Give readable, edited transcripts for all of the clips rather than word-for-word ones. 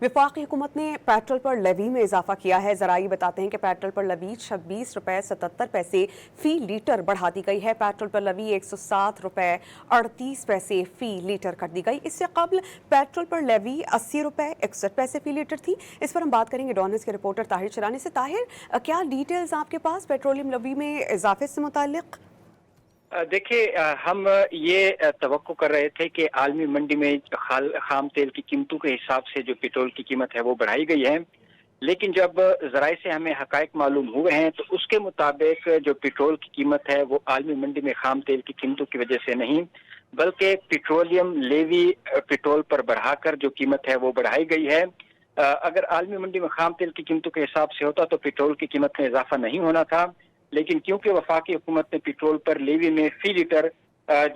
वफाकी हुकूमत ने पेट्रोल पर लेवी में इजाफा किया है। ज़राई बताते हैं कि पेट्रोल पर लेवी 26 रुपये 77 पैसे फ़ी लीटर बढ़ा दी गई है। पेट्रोल पर लेवी 107 रुपये 38 पैसे फ़ी लीटर कर दी गई। इससे कबल पेट्रोल पर लेवी 80 रुपये 61 पैसे फ़ी लीटर थी। इस पर हम बात करेंगे डॉन न्यूज़ के रिपोर्टर ताहिर चरानी से। ताहिर, क्या डिटेल्स आपके पास पेट्रोलियम लेवी में इजाफे से मुताल्लिक? देखिए, हम ये तवक्को कर रहे थे कि आलमी मंडी में खाम तेल की कीमतों के हिसाब से जो पेट्रोल की कीमत है वो बढ़ाई गई है, लेकिन जब ज़राए से हमें हकायक मालूम हुए हैं तो उसके मुताबिक जो पेट्रोल की कीमत है वो आलमी मंडी में खाम तेल की कीमतों की वजह से नहीं, बल्कि पेट्रोलियम लेवी पेट्रोल पर बढ़ाकर जो कीमत है वो बढ़ाई गई है। अगर आलमी मंडी में खाम तेल की कीमतों के हिसाब से होता तो पेट्रोल की कीमत में इजाफा नहीं होना था, लेकिन क्योंकि वफाकी हुकूमत ने पेट्रोल पर लेवी में फी लीटर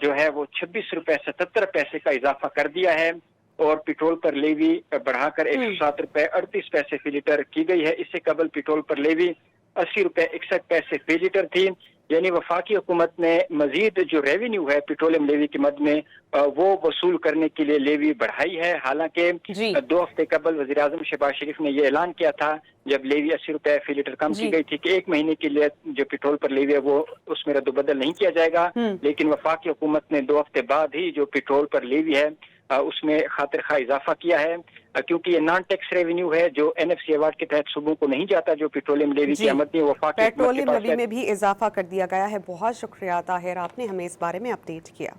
जो है वो 26 रुपये 77 पैसे का इजाफा कर दिया है और पेट्रोल पर लेवी बढ़ाकर 107 रुपये 38 पैसे फी लीटर की गई है। इससे कबल पेट्रोल पर लेवी 80 रुपये 61 पैसे फी लीटर थी। यानी वफाकी हुकूमत ने मजीद जो रेवेन्यू है पेट्रोलियम लेवी की मद में वो वसूल करने के लिए लेवी बढ़ाई है। हालांकि 2 हफ्ते कबल वज़ीर आज़म शहबाज शरीफ ने यह ऐलान किया था जब लेवी 80 रुपये फी लीटर कम की गई थी कि 1 महीने के लिए जो पेट्रोल पर लेवी है वो उसमें रद्दबदल नहीं किया जाएगा, लेकिन वफाकी हुकूमत ने 2 हफ्ते बाद ही जो पेट्रोल पर लेवी है उसमें खातिर खा इजाफा किया है, क्योंकि ये नॉन टैक्स रेवेन्यू है जो NFC अवार्ड के तहत सूबों को नहीं जाता, जो पेट्रोलियम लेवी की आमदनी वफाकी पेट्रोलियम लेवी में भी इजाफा कर दिया गया है। बहुत शुक्रिया ताहिर, आपने हमें इस बारे में अपडेट किया।